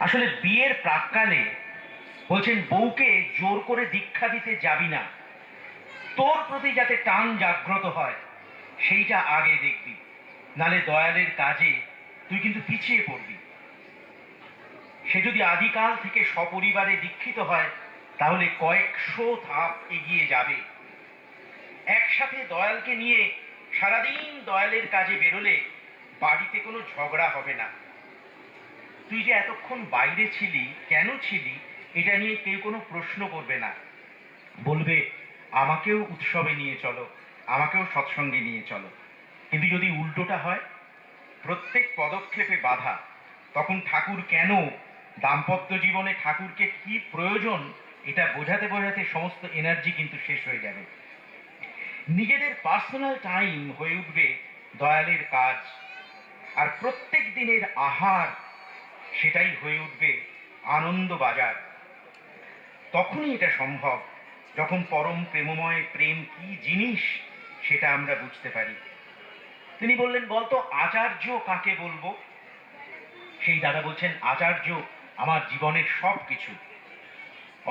আসলে বিয়ের প্রাক্কালে বলছেন বউকে জোর করে দীক্ষা দিতে যাবি না, তোর প্রতি যাতে টান জাগ্রত হয় সেইটা আগে দেখবি, নালে দয়ালের কাজে তুই কিন্তু পিছিয়ে পড়বি। সে যদি আদিকাল থেকে সপরিবারে দীক্ষিত হয় তাহলে কয়েকশো ধাপ এগিয়ে যাবে। একসাথে দয়ালকে নিয়ে সারাদিন দয়ালের কাজে বেরোলে বাড়িতে কোনো ঝগড়া হবে না। তুই যে এতক্ষণ বাইরে ছিলি, কেন ছিলি, এটা নিয়ে কেউ কোনো প্রশ্ন করবে না। বলবে আমাকেও উৎসবে নিয়ে চলো, আমাকেও সৎসঙ্গে নিয়ে চলো। কিন্তু যদি উল্টোটা হয়, প্রত্যেক পদক্ষেপে বাধা, তখন ঠাকুর কেন, দাম্পত্য জীবনে ঠাকুরকে কি প্রয়োজন, এটা বোঝাতে বোঝাতে সমস্ত এনার্জি কিন্তু শেষ হয়ে যাবে। নিজেদের পার্সোনাল টাইম হয়ে উঠবে দয়ালের কাজ, আর প্রত্যেক দিনের আহার সেটাই হয়ে উঠবে আনন্দ বাজার। তখনই এটা সম্ভব যখন পরম প্রেমময় প্রেম কি জিনিস সেটা আমরা বুঝতে পারি। তিনি বললেন, বলতো আচার্য কাকে বলবো? সেই দাদা বলছেন, আচার্য আমার জীবনের সব কিছু।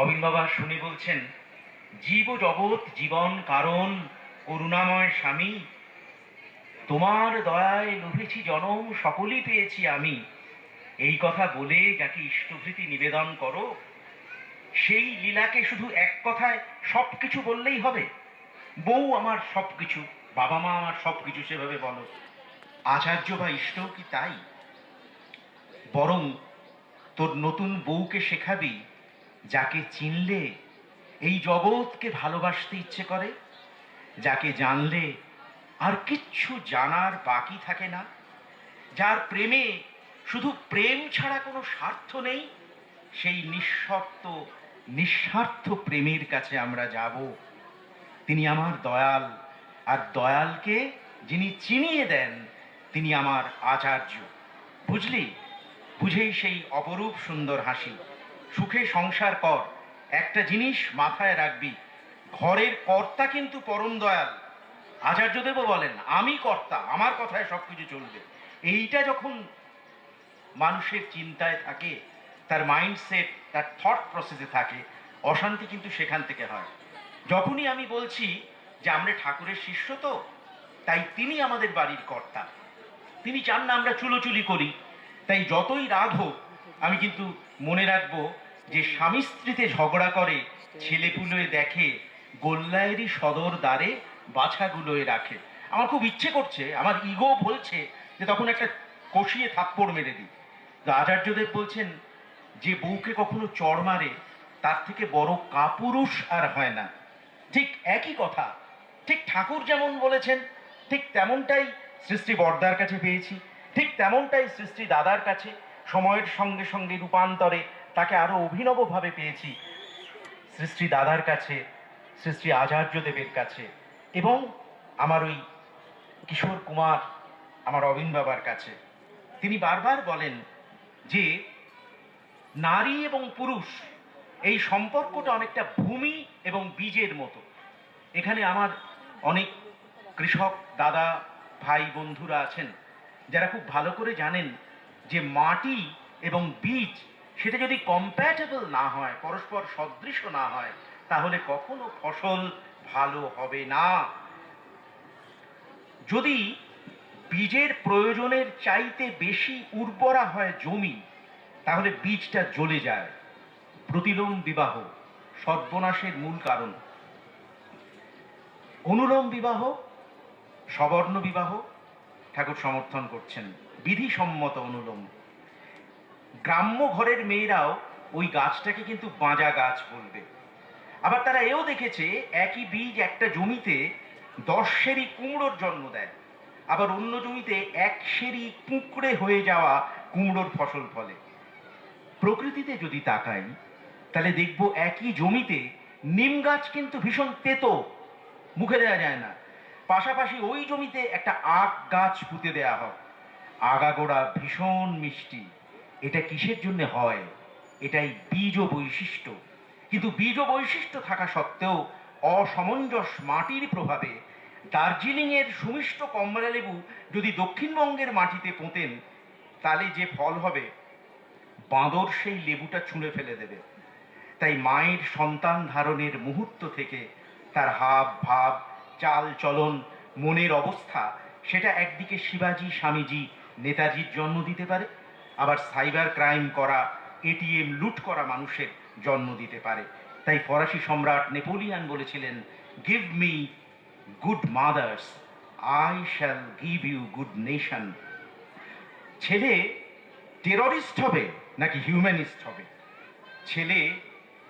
অবিন বাবা শুনে বলছেন, জীব জগৎ জীবন কারণ করুণাময় স্বামী, তোমার দয়ায় লভেছি জনম সকলই পেয়েছি আমি। এই কথা বলে যাকে ইষ্টভৃতি নিবেদন করো, সেই লীলাকে শুধু এক কথায় সবকিছু বললেই হবে? বউ আমার সবকিছু, বাবা মা আমার সবকিছু, সেভাবে বলো। আচার্য বা ইষ্টও কি তাই? বরং তোর নতুন বউকে শেখাবি যাকে চিনলে এই জগৎকে ভালোবাসতে ইচ্ছে করে, যাকে জানলে আর কিচ্ছু জানার বাকি থাকে না, যার প্রেমে শুধু প্রেম ছাড়া কোনো স্বার্থ নেই। সেই নিঃশর্ত নিঃস্বার্থ প্রেমের কাছে আমরা যাব। তিনি আমার দয়াল, আর দয়ালকে যিনি চিনিয়ে দেন তিনি আমার আচার্য। বুঝলি? বুঝেই সেই অপরূপ সুন্দর হাসি। সুখে সংসার কর, একটা জিনিস মাথায় রাখবি, ঘরের কর্তা কিন্তু পরম দয়াল। আচার্যদেবও বলেন, আমি কর্তা, আমার কথায় সবকিছু চলবে। এইটা যখন মানুষের চিন্তায় থাকে, তার মাইন্ডসেট, তার থট প্রসেসে থাকে, অশান্তি কিন্তু সেখান থেকে হয়। যখনই আমি বলছি যে আমরা ঠাকুরের শিষ্য, তো তাই তিনি আমাদের বাড়ির কর্তা, তিনি চান না আমরা চুলোচুলি করি, তাই যতই রাগ হোক আমি কিন্তু মনে রাখবো যে স্বামী স্ত্রীতে ঝগড়া করে ছেলেপুলোয় দেখে, গোল্লায়েরই সদর দ্বারে বাছাগুলোয় রাখে। আমার খুব ইচ্ছে করছে, আমার ইগো বলছে যে তখন একটা কষিয়ে থাপ্পড় মেরে দিই। তো আচার্যদেব বলছেন, যে বউকে কখনো চড় মারে তার থেকে বড় কাপুরুষ আর হয় না। ঠিক একই কথা, ঠিক ঠাকুর যেমন বলেছেন ঠিক তেমনটাই সৃষ্টি বর্দার কাছে পেয়েছি, ঠিক তেমনটাই সৃষ্টি দাদার কাছে। সময়ের সঙ্গে সঙ্গে রূপান্তরে তাকে আরো অভিনবভাবে পেয়েছি সৃষ্টি দাদার কাছে, সৃষ্টি আচার্যদেবের কাছে, এবং আমার ওই কিশোর কুমার, আমার অবিন বাবার কাছে। তিনি বারবার বলেন যে নারী এবং পুরুষ এই সম্পর্কটা অনেকটা ভূমি এবং বীজের মতো। এখানে আমার অনেক কৃষক দাদা ভাই বন্ধুরা আছেন যারা খুব ভালো করে জানেন যে মাটি এবং বীজ সেটা যদি কম্প্যাটেবল না হয়, পরস্পর সদৃশ না হয়, তাহলে কখনো ফসল ভালো হবে না। যদি বীজের প্রয়োজনের চাইতে বেশি উর্বরা হয় জমি, তাহলে বীজটা জ্বলে যায়। প্রতিলোম বিবাহ সর্বনাশের মূল কারণ। অনুলোম বিবাহ, সবর্ণ বিবাহ ঠাকুর সমর্থন করছেন, বিধিসম্মত অনুলোম। গ্রাম্য ঘরের মেয়েরাও ওই গাছটাকে কিন্তু বাঁজা গাছ বলবে। আবার তারা এও দেখেছে একই বীজ একটা জমিতে 10 সেরি কুমড়োর জন্ম দেয়, আবার অন্য জমিতে 1 সেরি কুঁকড়ে হয়ে যাওয়া কুমড়োর ফসল ফলে। প্রকৃতিতে যদি তাকাই তাহলে দেখব একই জমিতে নিম গাছ কিন্তু ভীষণ তেতো, মুখে দেওয়া যায় না। পাশাপাশি ওই জমিতে একটা আখ গাছ পুঁতে দেয়া হয়, আগাগোড়া ভীষণ মিষ্টি। এটা কিসের জন্য হয়? এটাই বীজ বৈশিষ্ট্য। কিন্তু বীজ বৈশিষ্ট্য থাকা সত্ত্বেও অসমঞ্জস মাটির প্রভাবে দার্জিলিংয়ের সুমিষ্ট কমলালেবু যদি দক্ষিণবঙ্গের মাটিতে পোঁতেন, তাহলে যে ফল হবে বাঁদর সেই লেবুটা ছুঁড়ে ফেলে দেবে। তাই মায়ের সন্তান ধারণের মুহূর্ত থেকে তার হাব ভাব, চাল চলন, মনের অবস্থা, সেটা একদিকে শিবাজি, স্বামীজি, নেতাজির জন্ম দিতে পারে, আবার সাইবার ক্রাইম করা, এটিএম লুট করা মানুষের জন্ম দিতে পারে। তাই ফরাসি সম্রাট নেপোলিয়ান বলেছিলেন, give me good mothers, I shall give you good nation. ছেলে টেররিস্ট হবে নাকি হিউম্যানিস্ট হবে? ছেলে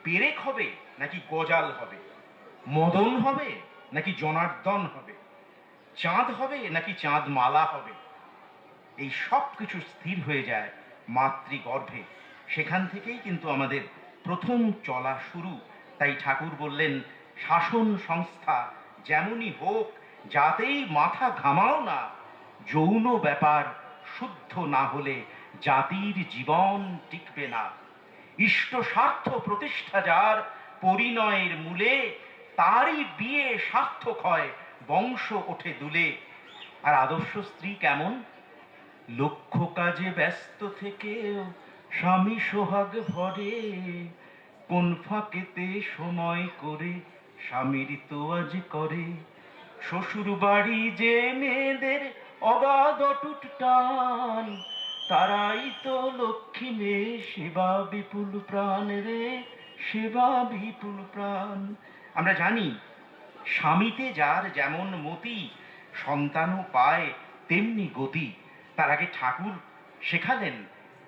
পেরেক হবে নাকি গজাল হবে? মদন হবে নাকি জনার্দন হবে? চাঁদ হবে নাকি চাঁদমালা হবে? এই সব কিছু স্থির হয়ে যায় মাতৃগর্ভে। সেখান থেকেই কিন্তু আমাদের প্রথম চলা শুরু। তাই ঠাকুর বললেন, শাসন সংস্থা যেমনই হোক, যাতেই মাথা ঘামাও না, যৌন ব্যাপার শুদ্ধ না হলে জাতির জীবন টিকবে না। ইষ্ট স্বার্থ প্রতিষ্ঠা যার পরিণয়ের মূলে, তারই বিয়ে সার্থক হয়, বংশ ওঠে দুলে। আর আদর্শ স্ত্রী কেমন? লক্ষ্য কাজে ব্যস্ত থেকেও স্বামী সোহাগ ভরে, কোন ফাঁকেতে সময় করে স্বামীর তোয়াজ করে। শ্বশুর বাড়ি যে মেয়েদের অবাধ অটুট টান, তারাই তো লক্ষ্মী মেয়ে, সেবা বিপুল প্রাণ রে, সেবা বিপুল প্রাণ। আমরা জানি স্বামীতে যার যেমন মতি, সন্তানও পায় তেমনি গতি। তার আগে ঠাকুর শেখালেন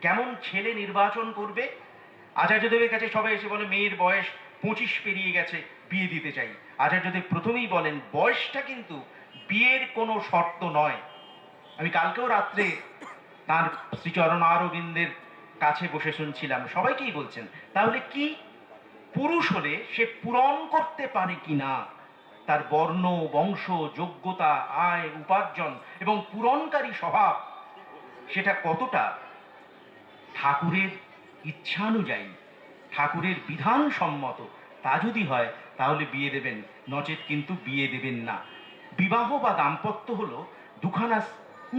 কেমন ছেলে নির্বাচন করবে। আচার্যদেবের কাছে সবাই এসে বলে, মেয়ের বয়স 25 পেরিয়ে গেছে, বিয়ে দিতে চাই। আচার্যদেব প্রথমেই বলেন, বয়সটা কিন্তু বিয়ের কোনো শর্ত নয়। আমি কালকেও রাত্রে তার শ্রীচরণ অরবিন্দের কাছে বসে শুনছিলাম, সবাইকেই বলছেন, তাহলে কি পুরুষ হলে সে পূরণ করতে পারে কিনা, তার বর্ণ, বংশ, যোগ্যতা, আয়, উপার্জন এবং পূরণকারী স্বভাব সেটা কতটা ঠাকুরের ইচ্ছানুযায়ী, ঠাকুরের বিধান সম্মত, তা যদি হয় তাহলে বিয়ে দেবেন, নচেত কিন্তু বিয়ে দেবেন না। বিবাহ বা দাম্পত্য হলো দুখানা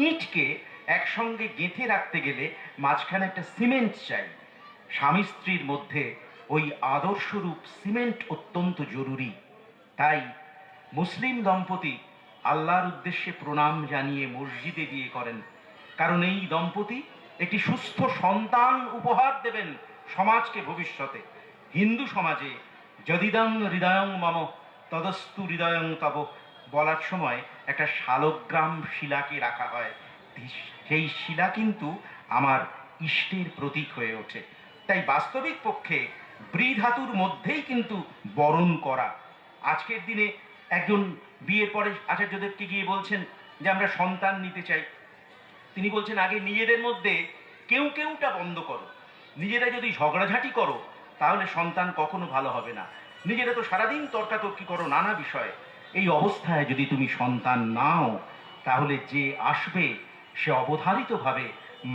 ইঁটকে একসঙ্গে গেঁথে রাখতে গেলে মাঝখানে একটা সিমেন্ট চাই। স্বামী স্ত্রীর মধ্যে ওই আদর্শরূপ সিমেন্ট অত্যন্ত জরুরি। তাই মুসলিম দম্পতি আল্লাহর উদ্দেশ্যে প্রণাম জানিয়ে মসজিদে বিয়ে করেন, কারণ এই দম্পতি একটি সুস্থ সন্তান উপহার দেবেন সমাজকে ভবিষ্যতে। হিন্দু সমাজে যদিদং হৃদয়ং মম তদস্তু হৃদয়ং তব বলার সময় একটা শালগ্রাম শিলাকে রাখা হয়। সেই শিলা কিন্তু আমার ইষ্টের প্রতীক হয়ে ওঠে। তাই বাস্তবিক পক্ষে ব্রি ধাতুর মধ্যেই কিন্তু বরণ করা। আজকের দিনে একজন বিয়ের পরে আচার্যদেবকে গিয়ে বলছেন যে আমরা সন্তান নিতে চাই। তিনি বলছেন, আগে নিজেদের মধ্যে কেউটা বন্ধ করো। নিজেরা যদি ঝগড়াঝাটি করো তাহলে সন্তান কখনো ভালো হবে না। নিজেরা তো সারাদিন তর্কাতর্কি করো নানা বিষয়ে। এই অবস্থায় যদি তুমি সন্তান নাও, তাহলে যে আসবে সে অবধারিতভাবে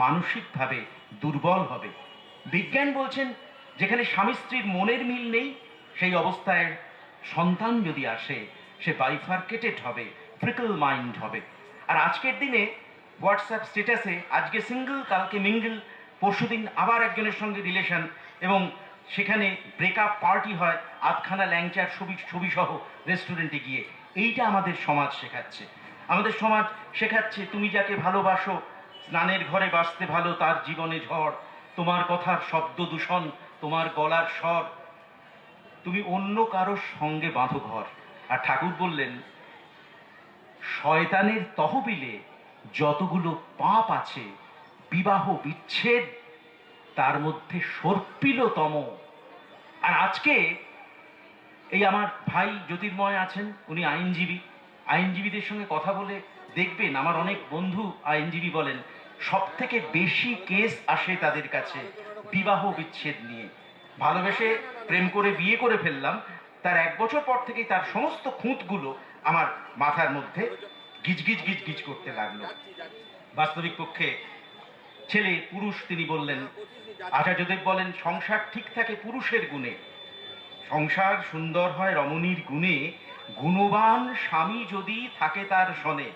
মানসিকভাবে দুর্বল হবে। বিজ্ঞান বলছেন, যেখানে স্বামী স্ত্রীর মনের মিল নেই, সেই অবস্থায় সন্তান যদি আসে সে বাইফার্কেটেড হবে, ফ্রিকল মাইন্ড হবে। আর আজকের দিনে হোয়াটসঅ্যাপ স্ট্যাটাসে আজকে সিঙ্গেল, কালকে মিঙ্গল, পরশুদিন আবার একজনের সঙ্গে রিলেশন, এবং সেখানে ব্রেকআপ পার্টি হয় আধখানা ল্যাংচার ছবি সহ রেস্টুরেন্টে গিয়ে। এইটা আমাদের সমাজ শেখাচ্ছে। আমাদের সমাজ শেখাচ্ছে, তুমি যাকে ভালোবাসো, স্নানের ঘরে বাসতে ভালো, তার জীবনে ঝড়, তোমার কথার শব্দ দূষণ, তোমার গলার স্বর, তুমি অন্য কারোর সঙ্গে বাঁধো ঘর। আর ঠাকুর বললেন, শয়তানের তহবিলে যতগুলো পাপ আছে, বিবাহ বিচ্ছেদ তার মধ্যে সর্পিলতম। আর আজকে এই আমার ভাই জ্যোতির্ময় আছেন, উনি আইনজীবী। আইনজীবীদের সঙ্গে কথা বলে দেখবেন, আমার অনেক বন্ধু আইনজীবী বলেন সব থেকে বেশি কেস আসে তাদের কাছে বিবাহ বিচ্ছেদ নিয়ে। ভালোবেসে প্রেম করে বিয়ে করে ফেললাম, তার 1 বছর পর থেকেই তার সমস্ত খুঁতগুলো আমার মাথার মধ্যে গিজগিজ গিজগিজ করতে লাগলো। বাস্তবিক পক্ষে ছেলে পুরুষ, তিনি বললেন, আচার্যদেব বলেন, সংসার ঠিক থাকে পুরুষের গুণে, সংসার সুন্দর হয় রমণীর গুণে, গুণবান স্বামী যদি থাকে তার সনে।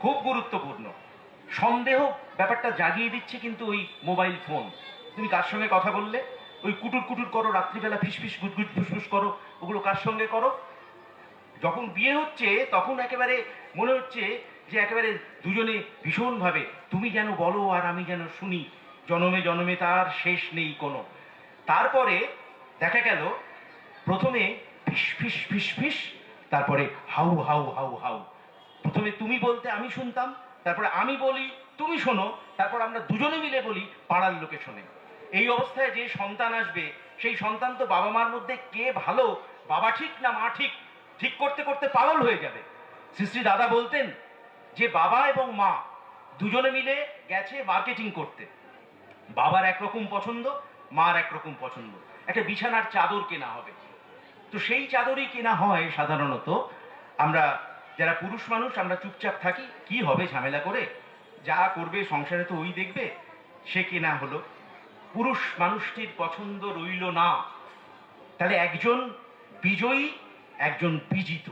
খুব গুরুত্বপূর্ণ। সন্দেহ ব্যাপারটা জাগিয়ে দিচ্ছে কিন্তু ওই মোবাইল ফোন। তুমি কার সঙ্গে কথা বললে? ওই কুটুর কুটুর করো, রাত্রিবেলা ফিসফিস গুটগুট ফুসফুস করো, ওগুলো কার সঙ্গে করো? যখন বিয়ে হচ্ছে তখন একেবারে মনে হচ্ছে যে একেবারে দুজনে ভীষণভাবে, তুমি যেন বলো আর আমি যেন শুনি, জনমে জনমে তার শেষ নেই কোনো। তারপরে দেখা গেল প্রথমে ফিস ফিস ফিস ফিস, তারপরে হাউ হাউ হাউ হাউ। প্রথমে তুমি বলতে আমি শুনতাম, তারপরে আমি বলি তুমি শোনো, তারপর আমরা দুজনে মিলে বলি পাড়ার লোকে শোনে। এই অবস্থায় যে সন্তান আসবে, সেই সন্তান তো বাবা মার মধ্যে কে ভালো, বাবা ঠিক না মা ঠিক, ঠিক করতে করতে পাগল হয়ে যাবে। শ্রী শ্রী দাদা বলতেন যে বাবা এবং মা দুজনে মিলে গেছে মার্কেটিং করতে। বাবার একরকম পছন্দ, মার একরকম পছন্দ, একটা বিছানার চাদর কেনা হবে। তো সেই চাদরই কেনা হয় সাধারণত। আমরা যারা পুরুষ মানুষ আমরা চুপচাপ থাকি, কি হবে ঝামেলা করে, যা করবে সংসারে তো ওই দেখবে, সে কেনা হলো। পুরুষ মানুষটির পছন্দ রইল না। তাহলে একজন বিজয়ী, একজন বিজিত।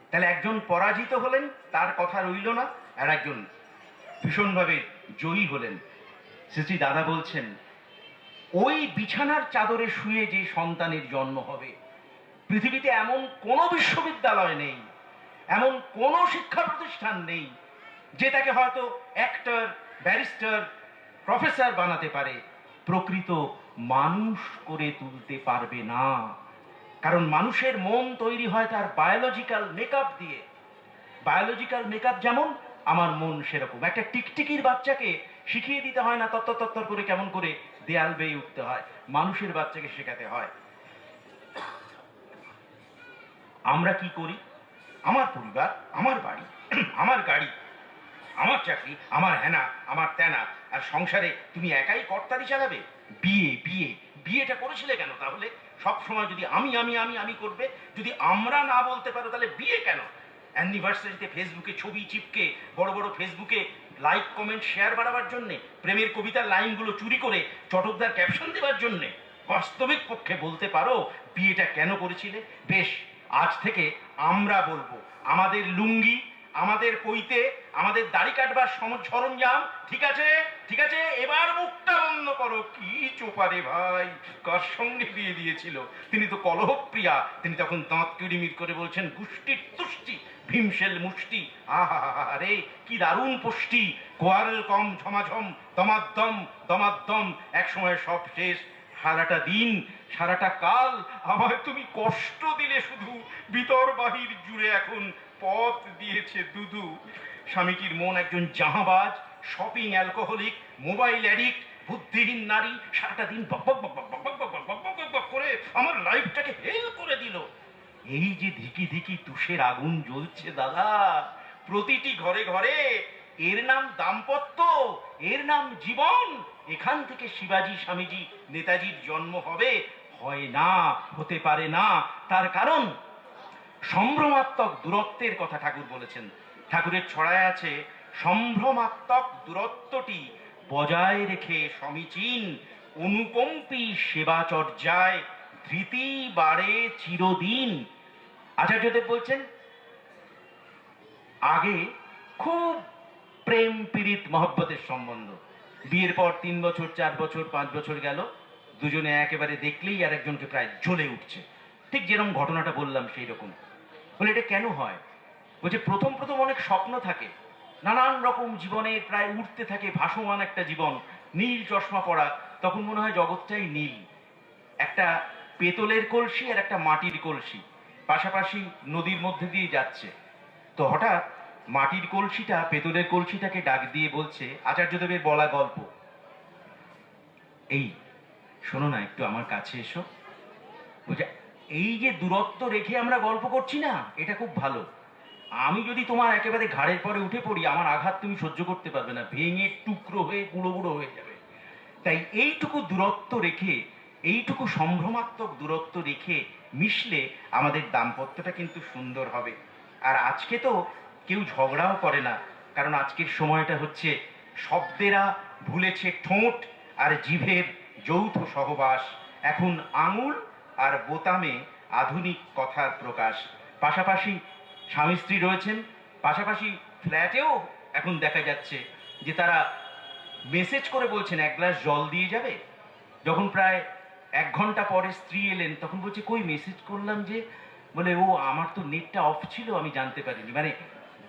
তাহলে একজন পরাজিত হলেন, তার কথা রইল না, আর একজন ভীষণভাবে জয়ী হলেন। শ্রী শ্রী দাদা বলছেন ওই বিছানার চাদরে শুয়ে যে সন্তানের জন্ম হবে, পৃথিবীতে এমন কোনো বিশ্ববিদ্যালয় নেই, এমন কোনো শিক্ষা প্রতিষ্ঠান নেই যে তাকে হয়তো অ্যাক্টর, ব্যারিস্টার, প্রফেসর বানাতে পারে, প্রকৃত মানুষ করে তুলতে পারবে না। কারণ মানুষের মন তৈরি হয় তার বায়োলজিক্যাল মেকআপ দিয়ে। বায়োলজিক্যাল মেকআপ যেমন, আমার মন সেরকম। একটা টিকটিকির বাচ্চাকে শিখিয়ে দিতে হয় না তত্তর তত্তর করে কেমন করে দেয়াল বেয়ে উঠতে হয়, মানুষের বাচ্চাকে শেখাতে হয়। আমরা কি করি? আমার পরিবার, আমার বাড়ি, আমার গাড়ি, আমার চাকরি, আমার হেনা, আমার তেনা, আর সংসারে তুমি একাই কর্তারি চালাবে। বিয়ে বিয়ে বিয়েটা করেছিলে কেন তাহলে? সব সময় যদি আমি আমি আমি আমি করবে, যদি আমরা না বলতে পারো তাহলে বিয়ে কেন? অ্যানিভার্সারিতে ফেসবুকে ছবি চিপকে, বড় বড় ফেসবুকে লাইক কমেন্ট শেয়ার বাড়াবার জন্যে, প্রেমের কবিতার লাইনগুলো চুরি করে চটকদার ক্যাপশন দেওয়ার জন্যে। বাস্তবিক পক্ষে বলতে পারো বিয়েটা কেন করেছিলে? বেশ, আজ থেকে আমরা বলবো আমাদের লুঙ্গি, আমাদের পইতে, আমাদের দাড়ি কাটবার সরঞ্জাম ঠিক আছে, ঠিক আছে, এবার মুখটা বন্ধ করো। কি চোপারে ভাই, কার সঙ্গে বিয়ে দিয়েছিল? তিনি তো কলহপ্রিয়া, তিনি তখন দাঁত কিড়িমির করে বলছেন গুষ্টির তুষ্টি, ভীমশেল মুষ্টি, আহা রে কি দারুণ পুষ্টি, কোয়ারেল কম ঝমাঝম, দমাদ্দম দমাদ্দম, এক সময় সব শেষ। সারাটা দিন, সারাটা কাল আমায় তুমি কষ্ট দিলে, শুধু ভিতর বাহির জুড়ে এখন পথ দিয়েছে দুদু। স্বামীটির মন একজন জাহাবাজ, শপিং অ্যালকোহলিক, মোবাইল অ্যাডিক্ট, বুদ্ধিহীন নারী, সারাটা দিন বক বক বক বক বক বক বক বক বক বক বক করে আমার লাইফটাকে হেল করে দিল। এই যে ধিকি ধিকি তুষের আগুন জ্বলছে দাদা প্রতিটি ঘরে ঘরে, এর নাম দাম্পত্য, এর নাম জীবন। এখান থেকে শিবাজি, স্বামীজি, নেতাজির জন্ম হবে? হয় না, হতে পারে না। তার কারণ সম্ভ্রমাত্মক দূরত্বের কথা ঠাকুর বলেছেন। ঠাকুরের ছড়ায় আছে সম্ভ্রমাত্মক দূরত্বটি বজায় রেখে সমীচীন অনুকম্পী সেবাচর্যায় ধৃতি বাড়ে চিরদিন। আচার্যদেব বলছেন আগে খুব প্রেম পীড়িত মহব্বতের সম্বন্ধ, বিয়ের পর 3 বছর 4 বছর 5 বছর গেল, দুজনে একেবারে দেখলেই আর একজনকে প্রায় জ্বলে উঠছে, ঠিক যেরকম ঘটনাটা বললাম সেই রকম। বলে এটা কেন হয়? বলছে প্রথম প্রথম অনেক স্বপ্ন থাকে, নানান রকম জীবনে প্রায় উঠতে থাকে ভাসমান একটা জীবন, নীল চশমা পরা, তখন মনে হয় জগৎটাই নীল। একটা পেতলের কলসি আর একটা মাটির কলসি পাশাপাশি নদীর মধ্যে দিয়ে যাচ্ছে। তো হঠাৎ মাটির কলসিটা পেতলের কলসিটাকে ডাক দিয়ে বলছে, আচার্যদেবের বলা গল্প, এই শোনো না একটু আমার কাছে এসো। বলছে এই যে দূরত্ব রেখে আমরা গল্প করছি না, এটা খুব ভালো। আমি যদি তোমার একেবারে ঘাড়ের পরে উঠে পড়ি, আমার আঘাত তুমি সহ্য করতে পারবে না, ভেঙে টুকরো হয়ে গুঁড়ো গুঁড়ো হয়ে যাবে। তাই এইটুকু দূরত্ব রেখে, এইটুকু সম্ভ্রমাত্মক দূরত্ব রেখে মিশলে আমাদের দাম্পত্যটা কিন্তু সুন্দর হবে। আর আজকে তো কেউ ঝগড়াও করে না, কারণ আজকের সময়টা হচ্ছে শব্দেরা ভুলেছে ঠোঁট আর জিভের যৌথ সহবাস। এখন আঙুল আর বোতামে আধুনিক কথার প্রকাশ। পাশাপাশি স্বামী স্ত্রী রয়েছেন, পাশাপাশি ফ্ল্যাটেও এখন দেখা যাচ্ছে যে তারা মেসেজ করে বলছেন এক গ্লাস জল দিয়ে যাবে। যখন প্রায় 1 ঘন্টা পরে স্ত্রী এলেন তখন বলছে কই মেসেজ করলাম যে, বলে ও আমার তো নেটটা অফ ছিল আমি জানতে পারিনি। মানে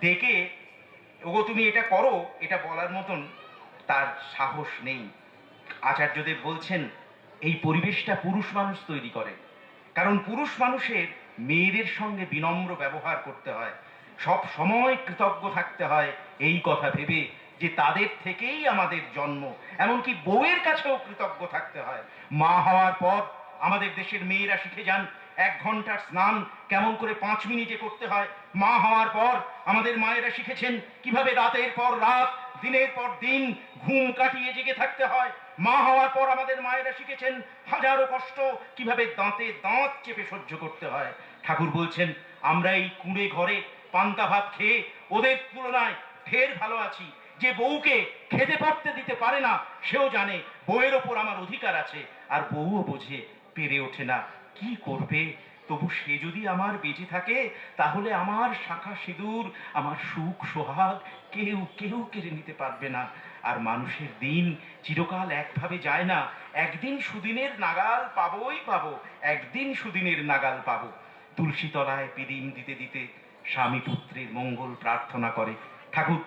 ডেকে ওগো তুমি এটা করো এটা বলার মতন তার সাহস নেই। আচার্যদেব বলছেন এই পরিবেশটা পুরুষ মানুষ তৈরি করে, কারণ পুরুষ মানুষের মেয়েদের সঙ্গে বিনম্র ব্যবহার করতে হয়, সব সময় কৃতজ্ঞ থাকতে হয় এই কথা ভেবে যে তাদের থেকেই আমাদের জন্ম। এমনকি বউয়ের কাছেও কৃতজ্ঞ থাকতে হয়। মা হওয়ার পর আমাদের দেশের মেয়েরা শিখে যান 1 ঘন্টার স্নান কেমন করে 5 মিনিটে করতে হয়। মা হওয়ার পর আমাদের মায়েরা শিখেছেন কিভাবে রাতের পর রাত দিনের পর দিন ঘুম কাটিয়ে জেগে থাকতে হয়। মা হওয়ার পর আমাদের মায়েরা শিখেছেন হাজারো কষ্ট কিভাবে দাঁতে দাঁত চেপে সহ্য করতে হয়। ঠাকুর বলছেন আমরা এই কুঁড়ে ঘরে পান্তা ভাত খেয়ে ওদের তুলনায় ঢের ভালো আছি। যে বউকে খেতে পড়তে দিতে পারে না সেও জানে বউয়ের ওপর আমার অধিকার আছে, আর বউও বোঝে পেরে ওঠে না কি করবে। তবু সে যদি আমার বেঁচে থাকে তাহলে আমার শাখা সিঁদুর আমার সুখ সোহাগ কেউ কেউ কেড়ে নিতে পারবে না। আর মানুষের দিন চিরকাল একভাবে যায় না, একদিন সুদিনের নাগাল পাবোই পাবো, একদিন সুদিনের নাগাল পাবো। তুলসী তলায় পিদিম দিতে দিতে স্বামী পুত্রের মঙ্গল প্রার্থনা করে। ঠাকুর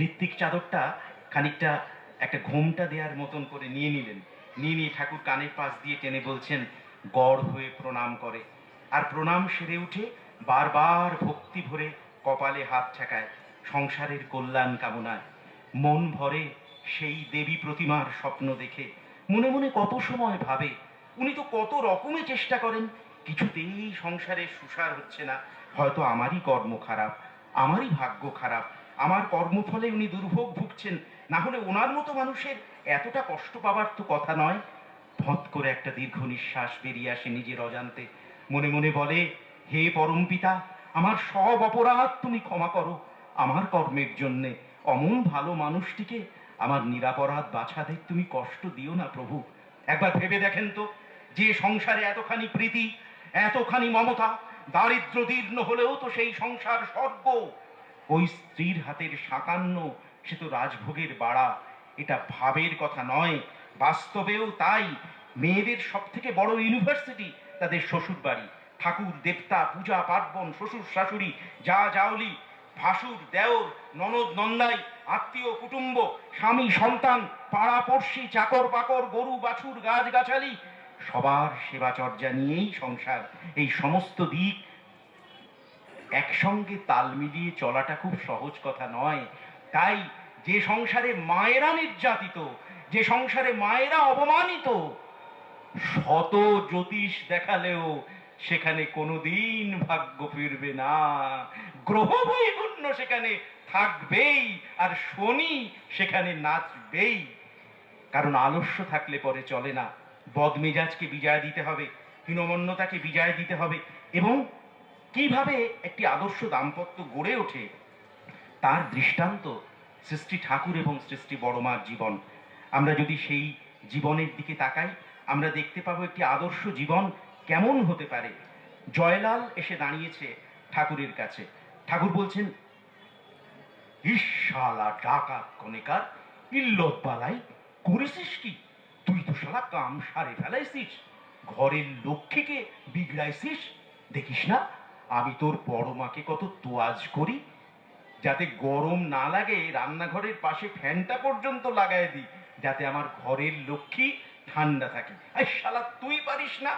ঋত্বিক চাদরটা খানিকটা একটা ঘোমটা দেওয়ার মতন করে নিয়ে নিলেন, নিয়ে নিয়ে ঠাকুর কানের পাশ দিয়ে টেনে বলছেন গড় হয়ে প্রণাম করে। আর প্রণাম সেরে উঠে বারবার ভক্তি ভরে কপালে হাত ঠেকায় সংসারের কল্যাণ কামনায়। মন ভরে সেই দেবী প্রতিমার স্বপ্ন দেখে, মনে মনে কত সময় ভাবে উনি তো কত রকমে চেষ্টা করেন, কিছুতেই সংসারে সুসার হচ্ছে না। হয়তো আমারই কর্ম খারাপ, আমারই ভাগ্য খারাপ, আমার কর্মফলে উনি দুর্ভোগ ভুগছেন, না হলে ওনার মতো মানুষের এতটা কষ্ট পাবার তো কথা নয়। ফৎ করে একটা দীর্ঘ নিঃশ্বাস বেরিয়ে আসে নিজের অজান্তে, মনে মনে বলে হে পরম পিতা, আমার সব অপরাধ তুমি ক্ষমা করো, আমার কর্মের জন্যে অমন ভালো মানুষটিকে আমার নিরাপরাধ বাছাদের তুমি কষ্ট দিও না প্রভু। একবার ভেবে দেখেন তো, যে সংসারে এতখানি প্রীতি, এতখানি মমতা, দারিদ্র দীর্ণ হলেও তো সেই সংসার স্বর্গ। ওই স্ত্রীর হাতের সাকান্ন সে তো রাজভোগের বাড়া। এটা ভাবের কথা নয়, বাস্তবেও তাই। মেয়েদের সব থেকে বড় ইউনিভার্সিটি তাদের শ্বশুর বাড়ি। ঠাকুর দেবতা পূজা পার্বণ শ্বশুর শাশুড়ি যা জাওলি ভাসুর দেওর ননদ নন্দাই আত্মীয় কুটুম্ব স্বামী সন্তান পাড়া পড়শি চাকর বাকর গরু বাছুর গাছ গাছালি সবার সেবা চর্যা নিয়েই সংসার। এই সমস্ত দিক একসঙ্গে তাল মিলিয়ে চলাটা খুব সহজ কথা নয়। তাই যে সংসারে মায়েরা নির্যাতিত, যে সংসারে মায়েরা অপমানিত, শত জ্যোতিষ দেখালেও সেখানে কোনোদিন ভাগ্য ফিরবে না। গ্রহ বৈগুণ্য সেখানে থাকবেই, আর শনি সেখানে নাচবেই। কারণ আলস্য থাকলে পরে চলে না, বদমেজাজকে বিজয় দিতে হবে, হীনমন্যতাকে বিজয় দিতে হবে। এবং কিভাবে একটি আদর্শ দাম্পত্য গড়ে ওঠে তার দৃষ্টান্ত সৃষ্টি ঠাকুর এবং সৃষ্টি বড়মার জীবন। আমরা যদি সেই জীবনের দিকে তাকাই আমরা দেখতে পাবো একটি আদর্শ জীবন কেমন হতে পারে। জয়লাল এসে দাঁড়িয়েছে ঠাকুরের কাছে। ঠাকুর বলছেন ইশালা ডাকাত কনেকার ইল্লত বালাই করেছিস কি? তুই তো শালা কাম সারে ফেলাইছিস, ঘরের লক্ষ্মীকে বিগড়াইছিস। দেখিস না আমি তোর বড় মাকে কত তোয়াজ করি, যাতে গরম না লাগে রান্নাঘরের পাশে ফ্যানটা পর্যন্ত লাগাই দিই, যাতে আমার ঘরের লক্ষ্মী ঠান্ডা থাকে। আর শালা তুই পারিস না?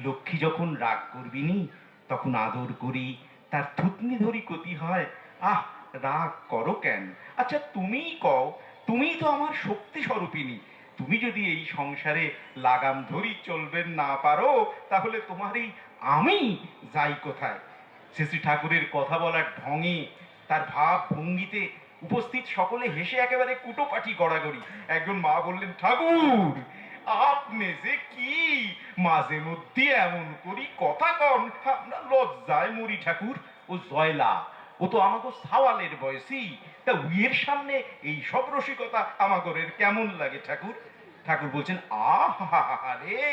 লক্ষ্মী যখন রাগ করবি নি তখন আদর করি, তার থুতনি ধরি কতি হয়। আহ, রাগ করো কেন? আচ্ছা তুমিই কও, তুমিই তো আমার শক্তি স্বরূপিনী। তুমি যদি এই সংসারে লাগাম ধরি চলবেন না পারো তাহলে তোমারই আমি যাই কোথায়। শ্রী শ্রী ঠাকুরের কথা বলার ঢঙে, তার ভাব ভঙ্গিতে উপস্থিত সকলে হেসে একেবারে কুটোপাটি গড়াগড়ি। একজন মা বললেন ঠাকুর আপনি যে কি মাঝে মধ্যে এমন করি কথা কন, আমরা লজ্জায় মরি ঠাকুর। ও জয়লা, ও তো আমাকে সাওয়ালের বয়সী, তা উইয়ের সামনে এই সব রসিকতা আমাগরের কেমন লাগে ঠাকুর? ঠাকুর বলছেন আহারে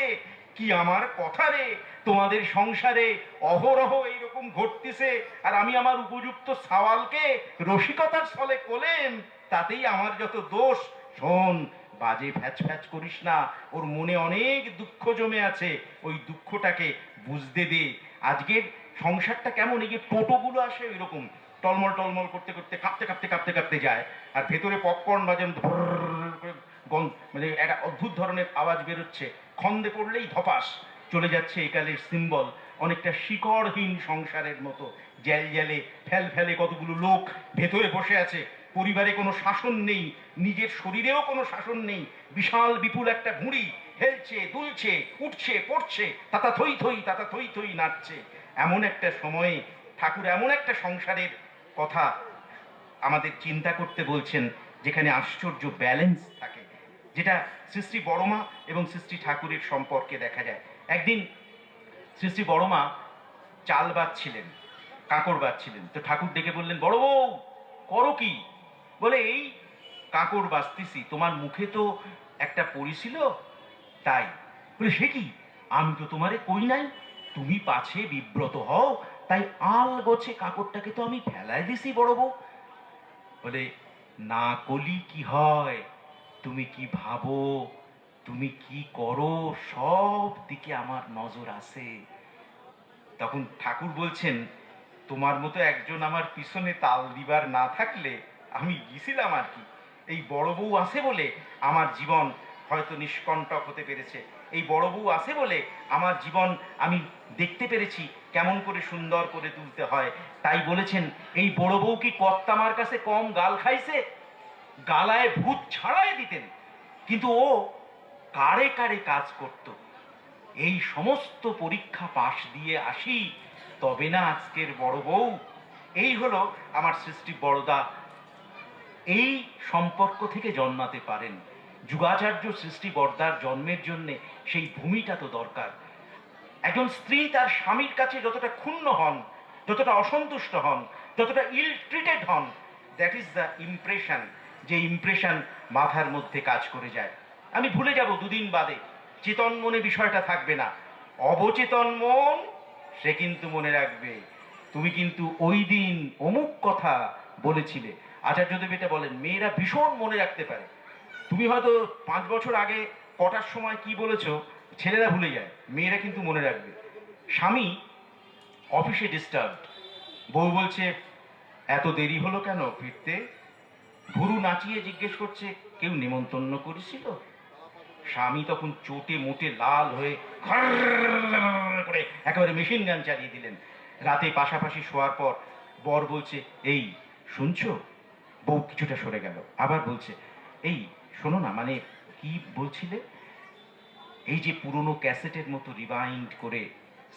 কি আমার কথা রে, তোমাদের সংসারে অহরহ এইরকম ঘটতেছে আর আমি আমার উপযুক্ত সাওয়ালকে রসিকতার ছলে কোলেন, তাতেই আমার যত দোষ শোন, বাজে ফ্যাচ ফ্যাচ করিস না, ওর মনে অনেক দুঃখ জমে আছে, ওই দুঃখটাকে বুঝতে দে। আজকের সংসারটা কেমন, এই যে টোটোগুলো আসে ওই রকম টলমল টলমল করতে করতে কাঁপতে কাঁপতে কাঁপতে কাঁপতে যায়, আর ভেতরে পপকর্ন বাজান মানে একটা অদ্ভুত ধরনের আওয়াজ বেরোচ্ছে, খন্দে পড়লেই ধপাস চলে যাচ্ছে একালের সিম্বল। অনেকটা শিকড়হীন সংসারের মতো জ্যাল জ্যালে ফেল ফেলে কতগুলো লোক ভেতরে বসে আছে। পরিবারে কোনো শাসন নেই, নিজের শরীরেও কোনো শাসন নেই। বিশাল বিপুল একটা ভুঁড়ি হেলছে দুলছে উঠছে পড়ছে, তাতা থই থই তাতা থই থই নাচছে। এমন একটা সময়ে ঠাকুর এমন একটা সংসারের কথা আমাদের চিন্তা করতে বলছেন, যেখানে আশ্চর্য ব্যালেন্স থাকে, যেটা সৃষ্টি বড়মা এবং সৃষ্টি ঠাকুরের সম্পর্কে দেখা যায়। একদিন সৃষ্টি বড়মা চাল বাঁধছিলেন, কাঁকড় বাঁধছিলেন, তো ঠাকুর ডেকে বললেন, বড় বউ করো কি? বলে, এই কাঁকড় বাঁচতেছি, তোমার মুখে তো একটা পড়েছিল তাই। বলে, সে কি, আমি তো তোমারে কই নাই, তুমি পাছে বিব্রত হও তাই আল গোছে কাঁকড়টাকে তো আমি ফেলায় দিছি বড় বউ। বলে, না কলি কি হয়, তুমি কি ভাবো, তুমি কি করো, সব দিকে আমার নজর আছে। তখন ঠাকুর বলছেন, তোমার মতো একজন আমার পিছনে তাল দিবার না থাকলে আমি গেছিলাম আর কি। এই বড় বউ আছে বলে আমার জীবন হয়তো নিষ্কণ্টক হতে পেরেছে, এই বড় বউ আছে বলে আমার জীবন আমি দেখতে পেরেছি কেমন করে সুন্দর করে তুলতে হয়। তাই বলেছেন, এই বড় বউ কি কর্তামার কাছে কম গাল খাইছে? গালায় ভূত ছাড়াই দিতেন, কিন্তু ও কারে কারে কাজ করত। এই সমস্ত পরীক্ষা পাশ দিয়ে আসি তবে না আজকের বড় বউ। এই হলো আমার সৃষ্টি বড়দা, এই সম্পর্ক থেকে জন্মাতে পারেন। যুগাচার্য সৃষ্টি বর্দার জন্মের জন্য সেই ভূমিটা তো দরকার। একজন স্ত্রী তার স্বামীর কাছে যতটা ক্ষুণ্ণ হন, যতটা অসন্তুষ্ট হন, যতটা ইল ট্রিটেড হন, দ্যাট ইজ দ্য ইমপ্রেশন, যে ইমপ্রেশন মাথার মধ্যে কাজ করে যায়। আমি ভুলে যাব দুদিন বাদে, চেতন মনে বিষয়টা থাকবে না, অবচেতন মন সে কিন্তু মনে রাখবে, তুমি কিন্তু ওই দিন অমুক কথা বলেছিলে। আচার্যদেব এটা বলেন, মেয়েরা ভীষণ মনে রাখতে পারে। তুমি হয়তো 5 বছর আগে কটার সময় কি বলেছো ছেলেরা ভুলে যায়, মেয়েরা কিন্তু মনে রাখবে। স্বামী অফিসে ডিস্টার্বড, বউ বলছে, এত দেরি হলো কেন ফিরতে? ভুরু নাচিয়ে জিজ্ঞেস করছে, কেউ নিমন্ত্রণ করেছিল? স্বামী তখন চোটে মোটে লাল হয়ে করে একেবারে মেশিন গান চালিয়ে দিলেন। রাতে পাশাপাশি শোয়ার পর বর বলছে, এই শুনছো? বউ কিছুটা সরে গেল, আবার বলছে, এই শোনো না, মানে কি বলছিলে? এই যে পুরনো ক্যাসেটের মতো রিভাইন্ড করে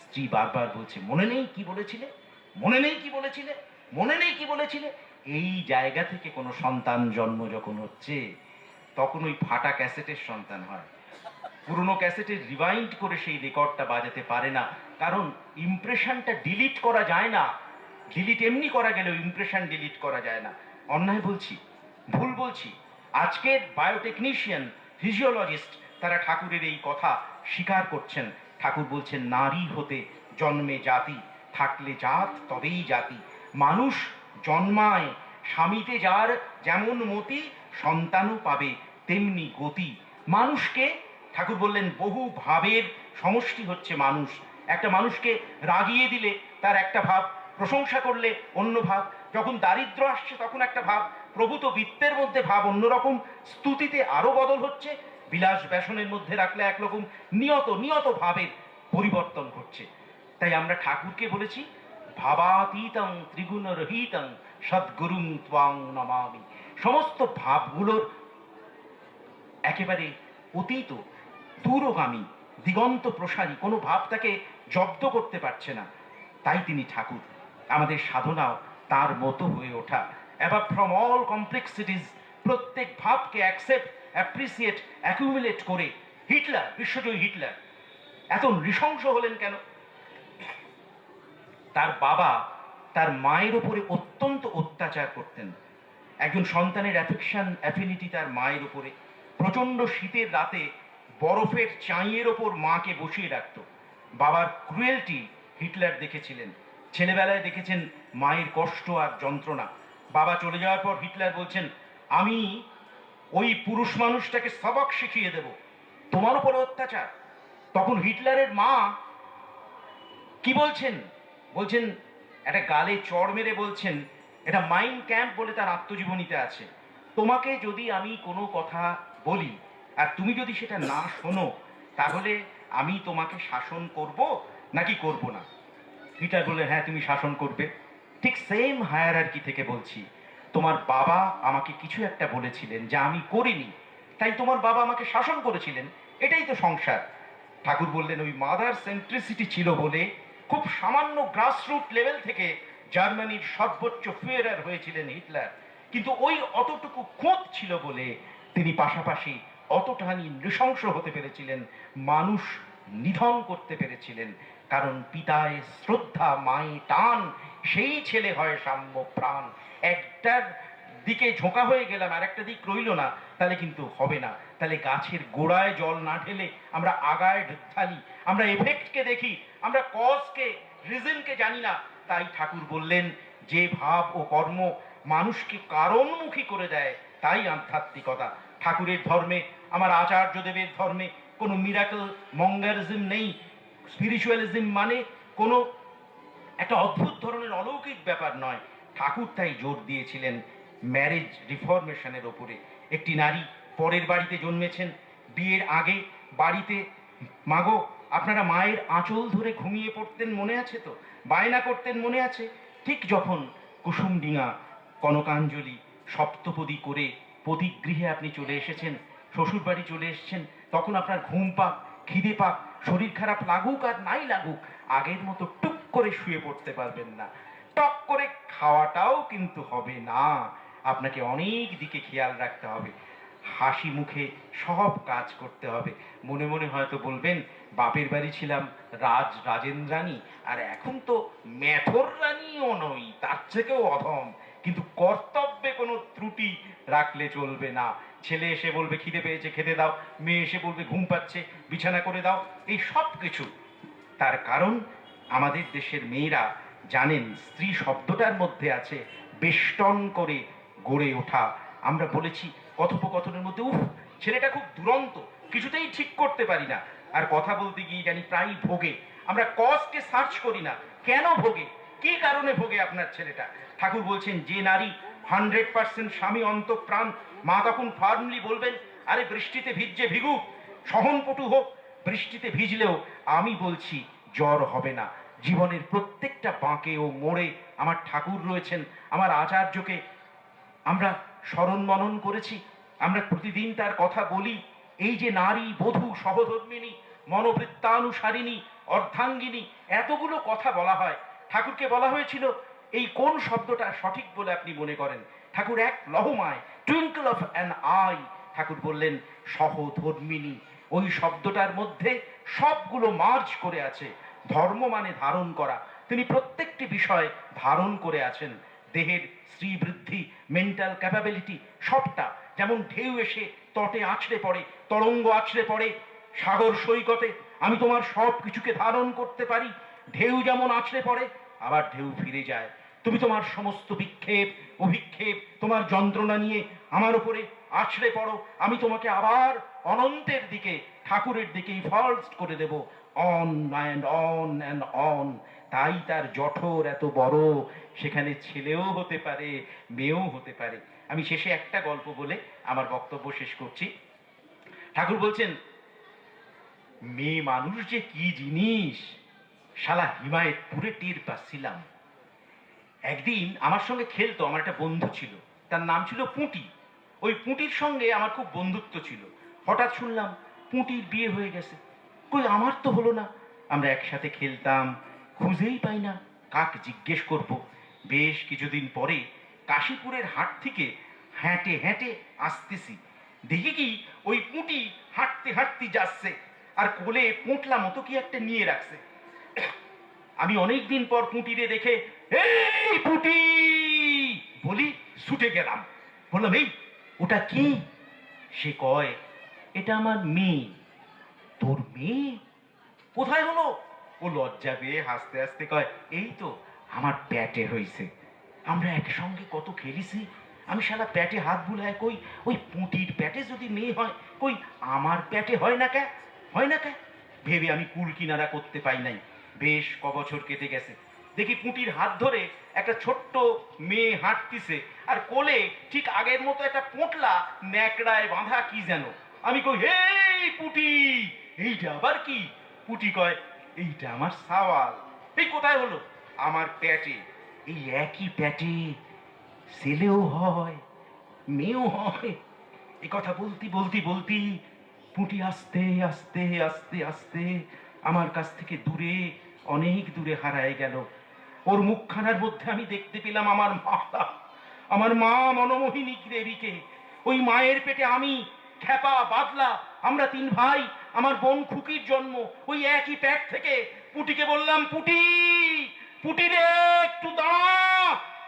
স্ত্রী বারবার বলছে, মনে নেই কি বলেছিলে, মনে নেই কি বলেছিলে, মনে নেই কি বলেছিলে। এই জায়গা থেকে কোনো সন্তান জন্ম যখন হচ্ছে তখন ওই ফাটা ক্যাসেটের সন্তান হয়। পুরনো ক্যাসেটের রিভাইন্ড করে সেই রেকর্ডটা বাজাতে পারে না, কারণ ইমপ্রেশনটা ডিলিট করা যায় না। ডিলিট এমনি করা গেলেও ইমপ্রেশন ডিলিট করা যায় না। অন্যায় বলছি, ভুল বলছি? আজকের বায়োটেকনিশিয়ান, ফিজিওলজিস্ট তারা ঠাকুরের এই কথা স্বীকার করছেন। ঠাকুর বলছেন, নারী হতে জন্মে জাতি, থাকলে জাত তবেই জাতি। মানুষ জন্মায় স্বামীতে যার যেমন মতি, সন্তানও পাবে তেমনি গতি। মানুষকে ঠাকুর বললেন, বহু ভাবের সমষ্টি হচ্ছে মানুষ। একটা মানুষকে রাগিয়ে দিলে তার একটা ভাব, প্রশংসা করলে অন্য ভাব, যখন দারিদ্র আসছে তখন একটা ভাব, প্রভূত বৃত্তের মধ্যে ভাব অন্যরকম, স্তুতিতে আরো বদল হচ্ছে, বিলাস ব্যসনের মধ্যে রাখলে একরকম, নিয়ত নিয়ত ভাবের পরিবর্তন ঘটছে। তাই আমরা ঠাকুরকে বলেছি, ভাবাতীতং ত্রিগুণ রহিতং সদ্গুরুং ত্বাং নমামি। সমস্ত ভাবগুলোর একেবারে অতীত, দূরগামী, দিগন্ত প্রসারী, কোনো ভাব তাকে জব্দ করতে পারছে না। তাই তিনি ঠাকুর। আমাদের সাধনাও তার মতো হয়ে ওঠা, অ্যাবাভ ফ্রম অল কমপ্লেক্সিটিস, প্রত্যেক ভাবকে অ্যাকসেপ্ট, অ্যাপ্রিসিয়েট, অ্যাকুমুলেট করে। হিটলার, বিশ্বজয়ী হিটলার এত নৃশংস হলেন কেন? তার বাবা তার মায়ের উপরে অত্যন্ত অত্যাচার করতেন। একজন সন্তানের অ্যাফেকশন, অ্যাফিনিটি তার মায়ের উপরে। প্রচণ্ড শীতের রাতে বরফের চাঁইয়ের ওপর মাকে বসিয়ে রাখত। বাবার ক্রুয়েলটি হিটলার দেখেছিলেন, ছেলেবেলায় দেখেছেন মায়ের কষ্ট আর যন্ত্রণা। বাবা চলে যাওয়ার পর হিটলার বলছেন, আমি ওই পুরুষ মানুষটাকে সবক শিখিয়ে দেব, তোমার উপরে অত্যাচার। তখন হিটলারের মা কি বলছেন, বলছেন একটা গালে চড় মেরে বলছেন, এটা মাইন ক্যাম্প বলে তার আত্মজীবনীতে আছে, তোমাকে যদি আমি কোনো কথা বলি আর তুমি যদি সেটা না শোনো, তাহলে আমি তোমাকে শাসন করব নাকি করব না? পিটার বললেন, হ্যাঁ তুমি শাসন করবে। ঠিক সেম হায়ারার্কি থেকে বলছি, তোমার বাবা আমাকে কিছু একটা বলেছিলেন যা আমি করিনি, তাই তোমার বাবা আমাকে শাসন করেছিলেন, এটাই তো সংসার। ঠাকুর বললেন, ওই মাদার সেন্ট্রিসিটি ছিল বলে খুব সামান্য গ্রাসরুট লেভেল থেকে জার্মানির সর্বোচ্চ ফিয়ারার হয়েছিলেন হিটলার, কিন্তু ওই অতটুকু খুঁত ছিল বলে তিনি পাশাপাশি অতটানি নৃশংস হতে পেরেছিলেন, মানুষ নিধন করতে পেরেছিলেন। কারণ পিতায় শ্রদ্ধা, মায়ে টান, সেই ছেলে হয় সাম্য প্রাণ। একটার দিকে ঝোঁকা হয়ে গেলাম আর একটা দিক রইল না, তাহলে কিন্তু হবে না। তাহলে গাছের গোড়ায় জল না ঢেলে আমরা আগায় ঢালি, আমরা এফেক্টকে দেখি, আমরা কজকে, রিজনকে জানি না। তাই ঠাকুর বললেন, যে ভাব ও কর্ম মানুষকে কারণমুখী করে দেয় তাই আধ্যাত্মিকতা। ঠাকুরের ধর্মে, আমার আচার্যদেবের ধর্মে কোনো মিরাকল মঙ্গারিজম নেই। স্পিরিচুয়ালিজম মানে কোনো একটা অদ্ভুত ধরনের অলৌকিক ব্যাপার নয়। ঠাকুর তাই জোর দিয়েছিলেন ম্যারেজ রিফরমেশনের ওপরে। একটি নারী পরের বাড়িতে জন্মেছেন, বিয়ের আগে বাড়িতে, মাগো আপনারা মায়ের আঁচল ধরে ঘুমিয়ে পড়তেন মনে আছে তো, বায়না করতেন মনে আছে? ঠিক যখন কুসুমডিঙা, কনকাঞ্জলি, সপ্তপদী করে পতিগৃহে আপনি চলে এসেছেন, শ্বশুর বাড়ি চলে এসেছেন, তখন আপনার ঘুম পাক, খিদে পাক, শরীর খারাপ লাগুক আর নাই লাগুক, আগের মতো টুক করে শুয়ে পড়তে পারবেন না। টক করে খাওয়াটাও কিন্তু হবে না, আপনাকে অনেক দিকে খেয়াল রাখতে হবে, হাসি মুখে সব কাজ করতে হবে। মনে মনে হয়তো বলবেন, বাপের বাড়ি ছিলাম রাজেন্দ্রাণী, আর এখন তো মেথর রানীও নই, তার থেকেও অধম। কিন্তু কর্তব্যে কোনো ত্রুটি রাখলে চলবে না। ছেলে এসে বলবে খিদে পেয়েছে খেতে দাও, মেয়ে এসে বলবে ঘুম পাচ্ছে বিছানা করে দাও, এই সব কিছু। তার কারণ আমাদের দেশের মেয়েরা জানেন, স্ত্রী শব্দটার মধ্যে আছে বেষ্টন করে গড়ে ওঠা। আমরা বলেছি কথোপকথনের মধ্যে, উফ ছেলেটা খুব দুরন্ত, কিছুতেই ঠিক করতে পারি না। আর কথা বলতে গিয়ে জানি প্রায় ভোগে। আমরা কজকে সার্চ করি না, কেন ভোগে, কি কারণে ভোগে আপনার ছেলেটা। ঠাকুর বলছেন, যে নারী 100% স্বামী অন্তঃপ্রাণ, মা তখন ফার্মলি বলবেন, আরে বৃষ্টিতে ভিজছে ভিগুক, সহনপটু হোক, বৃষ্টিতে ভিজলেও আমি বলছি জ্বর হবে না। জীবনের প্রত্যেকটা বাঁকে ও মোড়ে আমার ঠাকুর রয়েছেন, আমার আচার্যকে আমরা স্মরণ মনন করেছি, আমরা প্রতিদিন তার কথা বলি। এই যে নারী, বধূ, সহধর্মিণী, মনোবৃত্তানুসারিণী, অর্ধাঙ্গিনী, এতগুলো কথা বলা হয়। ঠাকুরকে বলা হয়েছিল, এই কোন শব্দটা সঠিক বলে আপনি মনে করেন? ঠাকুর এক লহমায়, টুইঙ্কল অফ অ্যান আই, ঠাকুর বললেন সহধর্মিণী। ওই শব্দটার মধ্যে সবগুলো মার্জ করে আছে। ধর্ম মানে ধারণ করা, তিনি প্রত্যেকটি বিষয় ধারণ করে আছেন। দেহের শ্রীবৃদ্ধি, মেন্টাল ক্যাপাবিলিটি, সবটা। যেমন ঢেউ এসে তটে আছড়ে পড়ে, তরঙ্গ আছড়ে পড়ে সাগর সৈকতে, আমি তোমার সব কিছুকে ধারণ করতে পারি। ঢেউ যেমন আছড়ে পড়ে, আবার ঢেউ ফিরে যায়। তুমি তোমার সমস্ত বিক্ষেপ, অভিক্ষেপ, তোমার যন্ত্রণা নিয়ে আমার উপরে আছড়ে পড়ো, আমি তোমাকে আবার অনন্তের দিকে, ঠাকুরের দিকেই ফলস করে দেব, on and on and on. তাই তার জঠর এত বড়, সেখানে ছেলেও হতে পারে, মেয়েও হতে পারে। আমি শেষে একটা গল্প বলে আমার বক্তব্য শেষ করছি। ঠাকুর বলছেন, মেয়ে মানুষ যে কি জিনিস, শালা হিমায়তপুরে টের পাচ্ছিলাম। একদিন আমার সঙ্গে খেলতো, আমার একটা বন্ধু ছিল, তার নাম ছিল পুঁটি। ওই পুঁটির সঙ্গে আমার খুব বন্ধুত্ব ছিল। হঠাৎ শুনলাম পুঁটির বিয়ে হয়ে গেছে। কই, আমার তো হলো না। আমরা একসাথে খেলতাম, খুঁজেই পাই না, কাক জিজ্ঞেস করব। বেশ কিছুদিন পরে কাশীপুরের হাট থেকে হেঁটে হেঁটে আসতেছি, দেখি কি ওই পুঁটি হাঁটতে হাঁটতে যাচ্ছে, আর কোলে পোঁটলা মতো কি একটা নিয়ে রাখছে। আমি অনেক দিন পর পুঁটিরে দেখে, এই পুঁটি বলি, ছুটে গেলাম। বললাম, এই ওটা কি? সে কয়, এটা আমার মেয়ে। তোর মেয়ে কোথায় হলো? ও লজ্জা পেয়ে হাসতে হাসতে কয়, এই তো আমার পেটে হয়েছে। আমরা একসঙ্গে কত খেলেছি, আমি শালা পেটে হাত বুলায় কই ওই পুঁটির পেটে যদি মেয়ে হয়, কই আমার পেটে হয় না কে, হয় না কে, ভেবে আমি কুল কিনারা করতে পাই নাই। বেশ কবছর কেটে গেছে, দেখি পুঁটির হাত ধরে একটা ছোট্ট মেয়ে হাঁটতিছে, আর কোলে ঠিক আগের মতো একটা পোঁটলা ন্যাকড়ায় বাঁধা কি যেন। আমি কই, হেই পুঁটি, এইটা আবার কি? পুঁটি কয়, এইটা আমার সাওয়াল। এই কোথায় হলো? আমার পেটে। এই একই পেটে ছেলেও হয়, মেয়েও হয়। এ কথা বলতি বলতি বলতি পুঁটি আস্তে আস্তে আস্তে আস্তে আমার কাছ থেকে দূরে, অনেক দূরে হারায় গেল। ওর মুখখানার মধ্যে আমি দেখতে পেলাম আমার মা, আমার মা মনমোহিনী দেবীকে। ওই মায়ের পেটে আমি, খেপা, বাদলা, আমরা তিন ভাই, আমার বোন খুকির জন্ম ওই একই পেট থেকে। পুটিকে বললাম, পুটি, পুটি রে, একটু দাঁড়া।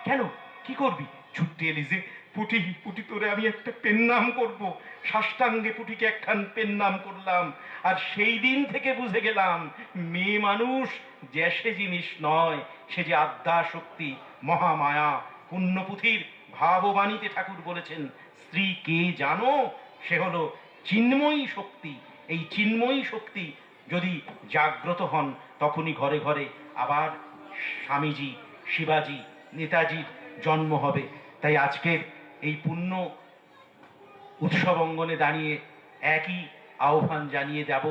কেন, কি করবি? ছুটতে এলি যে? পুটি, পুটি, তোরে আমি একটা পেন নাম করবো। সাষ্টাঙ্গে পুটিকে একখান পেন নাম করলাম। আর সেই দিন থেকে বুঝে গেলাম, মেয়ে মানুষ যে সে জিনিস নয়, সে যে আদ্যা শক্তি, মহামায়া। পুণ্যপুথির ভাববাণীতে ঠাকুর বলেছেন, স্ত্রী কে জানো? সে হলো চিন্ময়ী শক্তি। এই চিন্ময়ী শক্তি যদি জাগ্রত হন, তখনই ঘরে ঘরে আবার স্বামীজি, শিবাজি, নেতাজির জন্ম হবে। তাই আজকের এই পুণ্য উৎসব অঙ্গনে দাঁড়িয়ে একই আহ্বান জানিয়ে যাব,